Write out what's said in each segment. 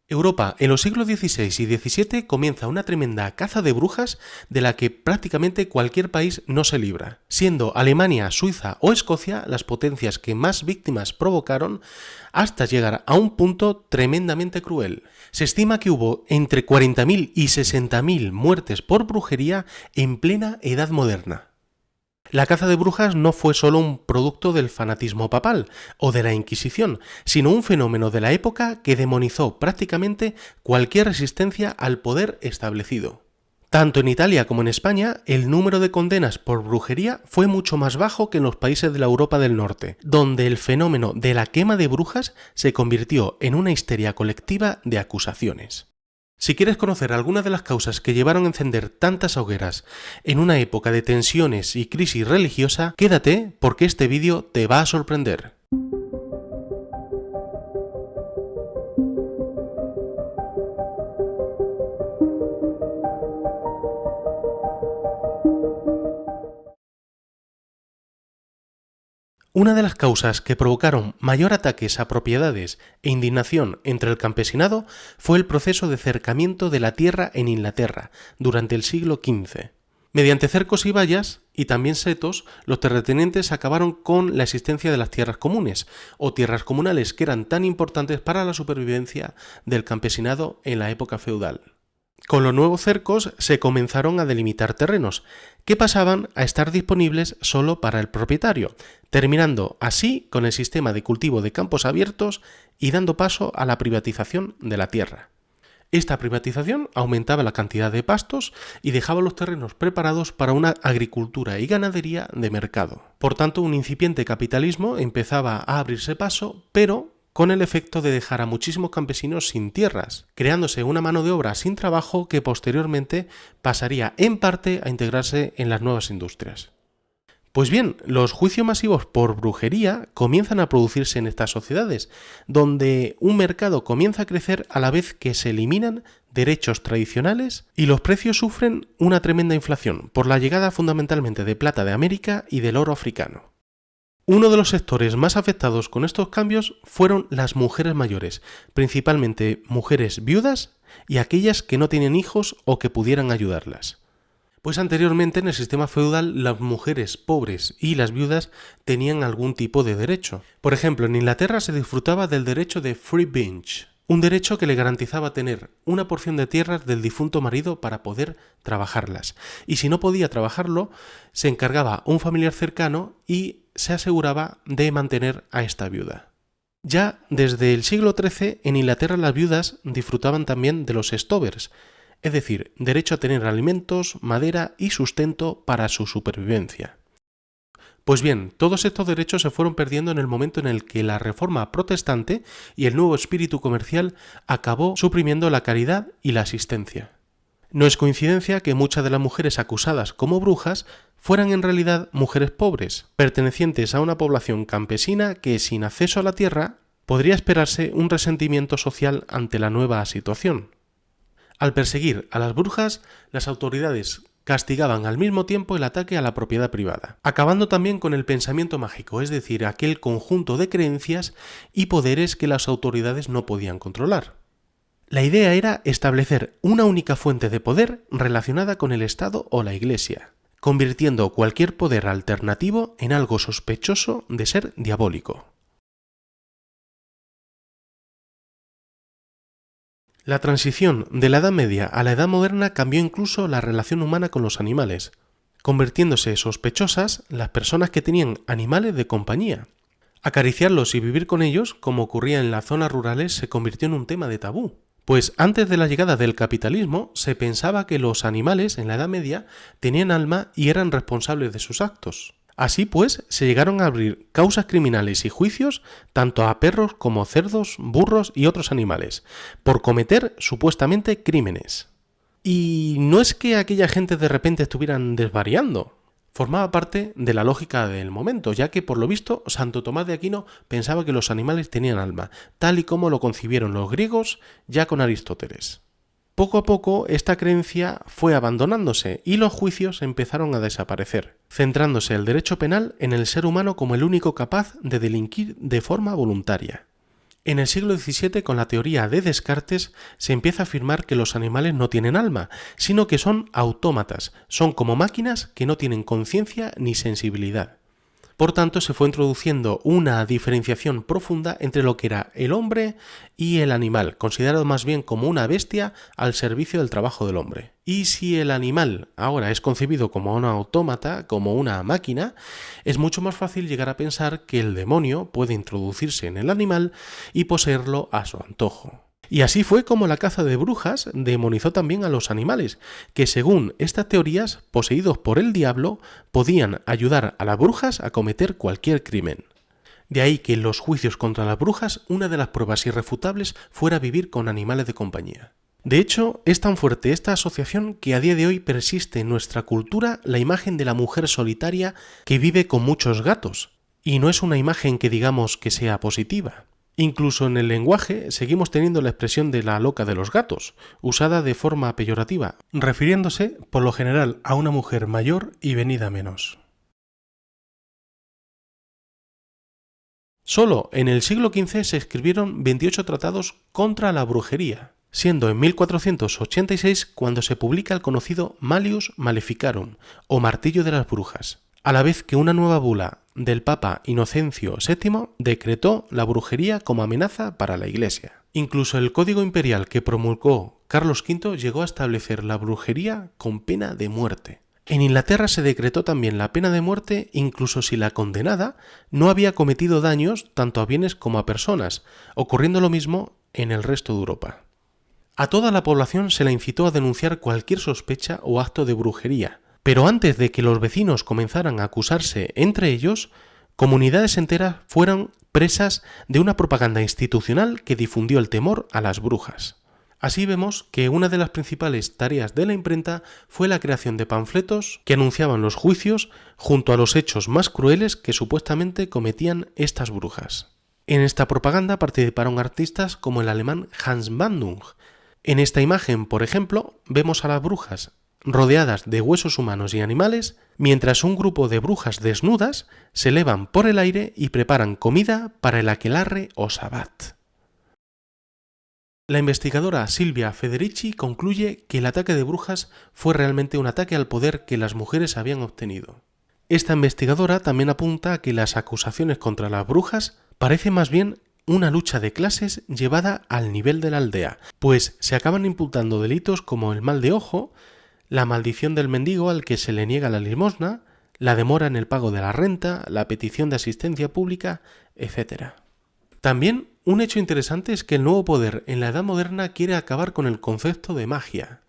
Europa, en los siglos XVI y XVII comienza una tremenda caza de brujas de la que prácticamente cualquier país no se libra, siendo Alemania, Suiza o Escocia las potencias que más víctimas provocaron hasta llegar a un punto tremendamente cruel. Se estima que hubo entre 40.000 y 60.000 muertes por brujería en plena Edad Moderna. La caza de brujas no fue solo un producto del fanatismo papal o de la Inquisición, sino un fenómeno de la época que demonizó prácticamente cualquier resistencia al poder establecido. Tanto en Italia como en España, el número de condenas por brujería fue mucho más bajo que en los países de la Europa del Norte, donde el fenómeno de la quema de brujas se convirtió en una histeria colectiva de acusaciones. Si quieres conocer algunas de las causas que llevaron a encender tantas hogueras en una época de tensiones y crisis religiosa, quédate porque este vídeo te va a sorprender. Una de las causas que provocaron mayor ataques a propiedades e indignación entre el campesinado fue el proceso de cercamiento de la tierra en Inglaterra durante el siglo XV. Mediante cercos y vallas, y también setos, los terratenientes acabaron con la existencia de las tierras comunes, o tierras comunales, que eran tan importantes para la supervivencia del campesinado en la época feudal. Con los nuevos cercos se comenzaron a delimitar terrenos, que pasaban a estar disponibles solo para el propietario, terminando así con el sistema de cultivo de campos abiertos y dando paso a la privatización de la tierra. Esta privatización aumentaba la cantidad de pastos y dejaba los terrenos preparados para una agricultura y ganadería de mercado. Por tanto, un incipiente capitalismo empezaba a abrirse paso, pero con el efecto de dejar a muchísimos campesinos sin tierras, creándose una mano de obra sin trabajo que posteriormente pasaría en parte a integrarse en las nuevas industrias. Pues bien, los juicios masivos por brujería comienzan a producirse en estas sociedades, donde un mercado comienza a crecer a la vez que se eliminan derechos tradicionales y los precios sufren una tremenda inflación por la llegada fundamentalmente de plata de América y del oro africano. Uno de los sectores más afectados con estos cambios fueron las mujeres mayores, principalmente mujeres viudas y aquellas que no tenían hijos o que pudieran ayudarlas. Pues anteriormente en el sistema feudal las mujeres pobres y las viudas tenían algún tipo de derecho. Por ejemplo, en Inglaterra se disfrutaba del derecho de free binge, un derecho que le garantizaba tener una porción de tierras del difunto marido para poder trabajarlas. Y si no podía trabajarlo, se encargaba un familiar cercano y se aseguraba de mantener a esta viuda. Ya desde el siglo XIII en Inglaterra las viudas disfrutaban también de los stovers, es decir, derecho a tener alimentos, madera y sustento para su supervivencia. Pues bien, todos estos derechos se fueron perdiendo en el momento en el que la reforma protestante y el nuevo espíritu comercial acabó suprimiendo la caridad y la asistencia. No es coincidencia que muchas de las mujeres acusadas como brujas fueran en realidad mujeres pobres, pertenecientes a una población campesina que, sin acceso a la tierra, podría esperarse un resentimiento social ante la nueva situación. Al perseguir a las brujas, las autoridades castigaban al mismo tiempo el ataque a la propiedad privada, acabando también con el pensamiento mágico, es decir, aquel conjunto de creencias y poderes que las autoridades no podían controlar. La idea era establecer una única fuente de poder relacionada con el Estado o la Iglesia, convirtiendo cualquier poder alternativo en algo sospechoso de ser diabólico. La transición de la Edad Media a la Edad Moderna cambió incluso la relación humana con los animales, convirtiéndose sospechosas las personas que tenían animales de compañía. Acariciarlos y vivir con ellos, como ocurría en las zonas rurales, se convirtió en un tema de tabú. Pues antes de la llegada del capitalismo se pensaba que los animales en la Edad Media tenían alma y eran responsables de sus actos. Así pues, se llegaron a abrir causas criminales y juicios tanto a perros como cerdos, burros y otros animales, por cometer supuestamente crímenes. Y no es que aquella gente de repente estuvieran desvariando. Formaba parte de la lógica del momento, ya que por lo visto Santo Tomás de Aquino pensaba que los animales tenían alma, tal y como lo concibieron los griegos ya con Aristóteles. Poco a poco esta creencia fue abandonándose y los juicios empezaron a desaparecer, centrándose el derecho penal en el ser humano como el único capaz de delinquir de forma voluntaria. En el siglo XVII, con la teoría de Descartes, se empieza a afirmar que los animales no tienen alma, sino que son autómatas, son como máquinas que no tienen conciencia ni sensibilidad. Por tanto, se fue introduciendo una diferenciación profunda entre lo que era el hombre y el animal, considerado más bien como una bestia al servicio del trabajo del hombre. Y si el animal ahora es concebido como un autómata, como una máquina, es mucho más fácil llegar a pensar que el demonio puede introducirse en el animal y poseerlo a su antojo. Y así fue como la caza de brujas demonizó también a los animales, que según estas teorías, poseídos por el diablo, podían ayudar a las brujas a cometer cualquier crimen. De ahí que en los juicios contra las brujas una de las pruebas irrefutables fuera vivir con animales de compañía. De hecho, es tan fuerte esta asociación que a día de hoy persiste en nuestra cultura la imagen de la mujer solitaria que vive con muchos gatos, y no es una imagen que digamos que sea positiva. Incluso en el lenguaje seguimos teniendo la expresión de la loca de los gatos, usada de forma peyorativa, refiriéndose por lo general a una mujer mayor y venida menos. Solo en el siglo XV se escribieron 28 tratados contra la brujería, siendo en 1486 cuando se publica el conocido Malleus Maleficarum, o Martillo de las Brujas, a la vez que una nueva bula del Papa Inocencio VII decretó la brujería como amenaza para la Iglesia. Incluso el Código Imperial que promulgó Carlos V llegó a establecer la brujería con pena de muerte. En Inglaterra se decretó también la pena de muerte incluso si la condenada no había cometido daños tanto a bienes como a personas, ocurriendo lo mismo en el resto de Europa. A toda la población se la incitó a denunciar cualquier sospecha o acto de brujería, pero antes de que los vecinos comenzaran a acusarse entre ellos, comunidades enteras fueron presas de una propaganda institucional que difundió el temor a las brujas. Así vemos que una de las principales tareas de la imprenta fue la creación de panfletos que anunciaban los juicios junto a los hechos más crueles que supuestamente cometían estas brujas. En esta propaganda participaron artistas como el alemán Hans Bandung. En esta imagen, por ejemplo, vemos a las brujas rodeadas de huesos humanos y animales, mientras un grupo de brujas desnudas se elevan por el aire y preparan comida para el aquelarre o sabbat. La investigadora Silvia Federici concluye que el ataque de brujas fue realmente un ataque al poder que las mujeres habían obtenido. Esta investigadora también apunta a que las acusaciones contra las brujas parecen más bien una lucha de clases llevada al nivel de la aldea, pues se acaban imputando delitos como el mal de ojo, la maldición del mendigo al que se le niega la limosna, la demora en el pago de la renta, la petición de asistencia pública, etc. También un hecho interesante es que el nuevo poder en la Edad Moderna quiere acabar con el concepto de magia.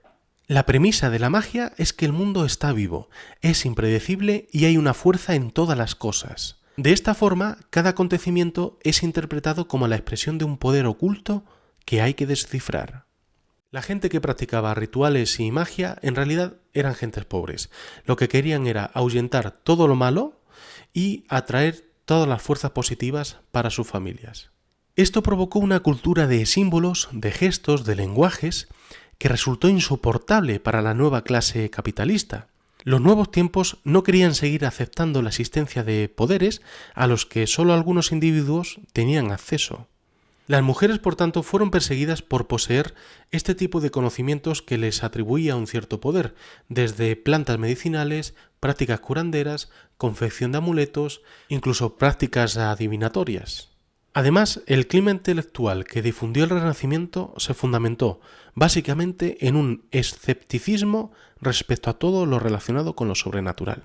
La premisa de la magia es que el mundo está vivo, es impredecible y hay una fuerza en todas las cosas. De esta forma, cada acontecimiento es interpretado como la expresión de un poder oculto que hay que descifrar. La gente que practicaba rituales y magia en realidad eran gentes pobres. Lo que querían era ahuyentar todo lo malo y atraer todas las fuerzas positivas para sus familias. Esto provocó una cultura de símbolos, de gestos, de lenguajes, que resultó insoportable para la nueva clase capitalista. Los nuevos tiempos no querían seguir aceptando la existencia de poderes a los que solo algunos individuos tenían acceso. Las mujeres, por tanto, fueron perseguidas por poseer este tipo de conocimientos que les atribuía un cierto poder, desde plantas medicinales, prácticas curanderas, confección de amuletos, incluso prácticas adivinatorias. Además, el clima intelectual que difundió el Renacimiento se fundamentó básicamente en un escepticismo respecto a todo lo relacionado con lo sobrenatural.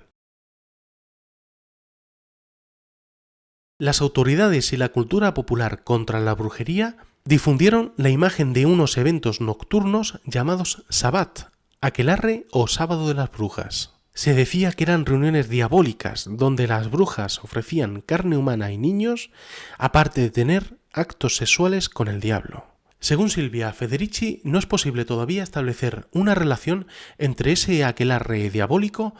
Las autoridades y la cultura popular contra la brujería difundieron la imagen de unos eventos nocturnos llamados sabbat, aquelarre o sábado de las brujas. Se decía que eran reuniones diabólicas donde las brujas ofrecían carne humana y niños, aparte de tener actos sexuales con el diablo. Según Silvia Federici, no es posible todavía establecer una relación entre ese aquelarre diabólico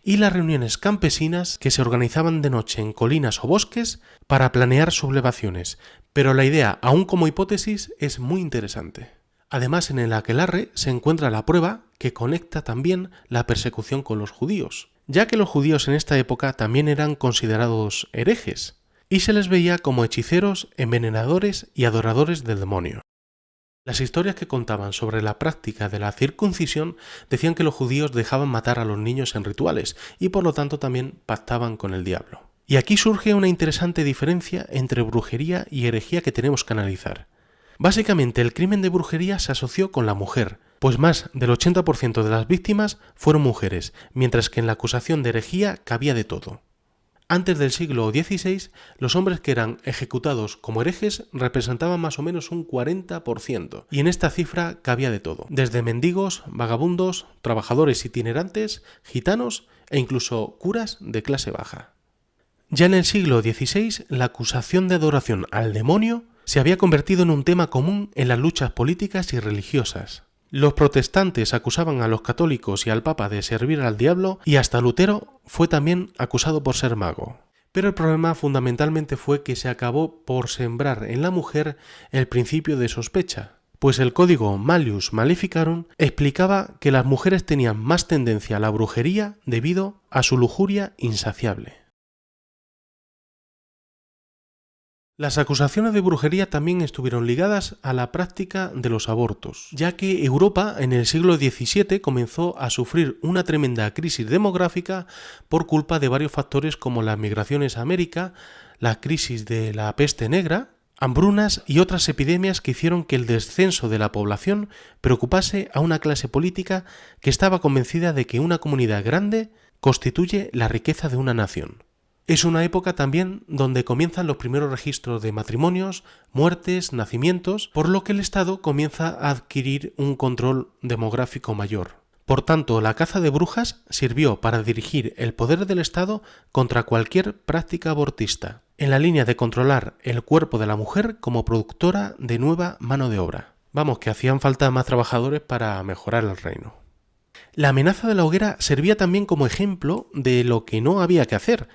y las reuniones campesinas que se organizaban de noche en colinas o bosques para planear sublevaciones, pero la idea, aún como hipótesis, es muy interesante. Además, en el aquelarre se encuentra la prueba que conecta también la persecución con los judíos, ya que los judíos en esta época también eran considerados herejes, y se les veía como hechiceros, envenenadores y adoradores del demonio. Las historias que contaban sobre la práctica de la circuncisión decían que los judíos dejaban matar a los niños en rituales y por lo tanto también pactaban con el diablo. Y aquí surge una interesante diferencia entre brujería y herejía que tenemos que analizar. Básicamente el crimen de brujería se asoció con la mujer, pues más del 80% de las víctimas fueron mujeres, mientras que en la acusación de herejía cabía de todo. Antes del siglo XVI, los hombres que eran ejecutados como herejes representaban más o menos un 40%, y en esta cifra cabía de todo, desde mendigos, vagabundos, trabajadores itinerantes, gitanos e incluso curas de clase baja. Ya en el siglo XVI, la acusación de adoración al demonio se había convertido en un tema común en las luchas políticas y religiosas. Los protestantes acusaban a los católicos y al Papa de servir al diablo y hasta Lutero fue también acusado por ser mago. Pero el problema fundamentalmente fue que se acabó por sembrar en la mujer el principio de sospecha, pues el código Malleus Maleficarum explicaba que las mujeres tenían más tendencia a la brujería debido a su lujuria insaciable. Las acusaciones de brujería también estuvieron ligadas a la práctica de los abortos, ya que Europa en el siglo XVII comenzó a sufrir una tremenda crisis demográfica por culpa de varios factores como las migraciones a América, la crisis de la peste negra, hambrunas y otras epidemias que hicieron que el descenso de la población preocupase a una clase política que estaba convencida de que una comunidad grande constituye la riqueza de una nación. Es una época también donde comienzan los primeros registros de matrimonios, muertes, nacimientos, por lo que el Estado comienza a adquirir un control demográfico mayor. Por tanto, la caza de brujas sirvió para dirigir el poder del Estado contra cualquier práctica abortista, en la línea de controlar el cuerpo de la mujer como productora de nueva mano de obra. Vamos, que hacían falta más trabajadores para mejorar el reino. La amenaza de la hoguera servía también como ejemplo de lo que no había que hacer.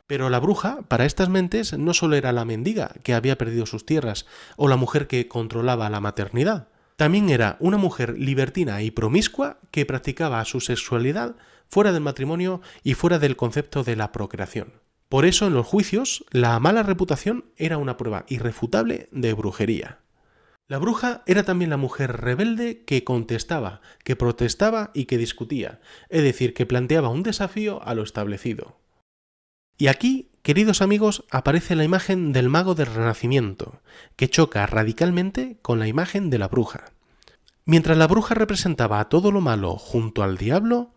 Pero la bruja, para estas mentes, no solo era la mendiga que había perdido sus tierras o la mujer que controlaba la maternidad. También era una mujer libertina y promiscua que practicaba su sexualidad fuera del matrimonio y fuera del concepto de la procreación. Por eso, en los juicios, la mala reputación era una prueba irrefutable de brujería. La bruja era también la mujer rebelde que contestaba, que protestaba y que discutía, es decir, que planteaba un desafío a lo establecido. Y aquí, queridos amigos, aparece la imagen del mago del Renacimiento, que choca radicalmente con la imagen de la bruja. Mientras la bruja representaba a todo lo malo junto al diablo,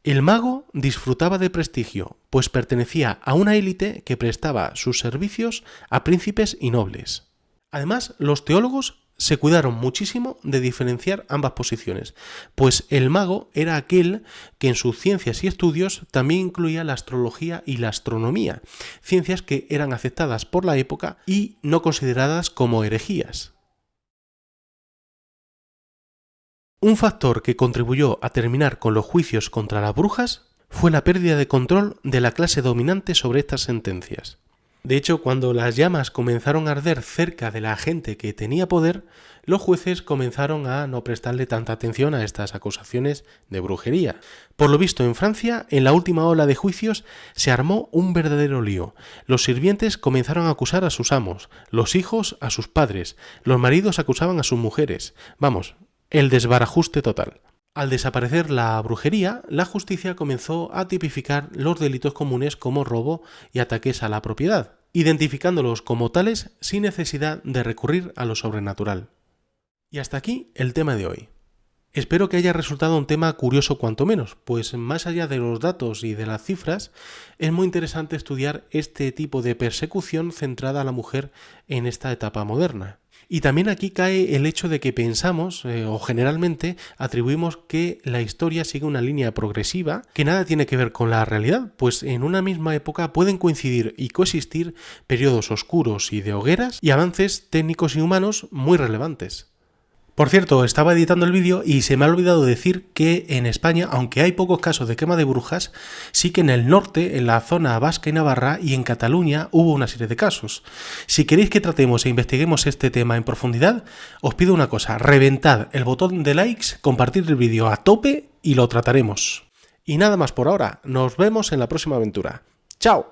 el mago disfrutaba de prestigio, pues pertenecía a una élite que prestaba sus servicios a príncipes y nobles. Además, los teólogos se cuidaron muchísimo de diferenciar ambas posiciones, pues el mago era aquel que en sus ciencias y estudios también incluía la astrología y la astronomía, ciencias que eran aceptadas por la época y no consideradas como herejías. Un factor que contribuyó a terminar con los juicios contra las brujas fue la pérdida de control de la clase dominante sobre estas sentencias. De hecho, cuando las llamas comenzaron a arder cerca de la gente que tenía poder, los jueces comenzaron a no prestarle tanta atención a estas acusaciones de brujería. Por lo visto, en Francia, en la última ola de juicios, se armó un verdadero lío. Los sirvientes comenzaron a acusar a sus amos, los hijos a sus padres, los maridos acusaban a sus mujeres. Vamos, el desbarajuste total. Al desaparecer la brujería, la justicia comenzó a tipificar los delitos comunes como robo y ataques a la propiedad, identificándolos como tales sin necesidad de recurrir a lo sobrenatural. Y hasta aquí el tema de hoy. Espero que haya resultado un tema curioso cuanto menos, pues más allá de los datos y de las cifras, es muy interesante estudiar este tipo de persecución centrada a la mujer en esta etapa moderna. Y también aquí cae el hecho de que pensamos, o generalmente atribuimos que la historia sigue una línea progresiva que nada tiene que ver con la realidad, pues en una misma época pueden coincidir y coexistir periodos oscuros y de hogueras y avances técnicos y humanos muy relevantes. Por cierto, estaba editando el vídeo y se me ha olvidado decir que en España, aunque hay pocos casos de quema de brujas, sí que en el norte, en la zona vasca y navarra y en Cataluña hubo una serie de casos. Si queréis que tratemos e investiguemos este tema en profundidad, os pido una cosa, reventad el botón de likes, compartid el vídeo a tope y lo trataremos. Y nada más por ahora, nos vemos en la próxima aventura. ¡Chao!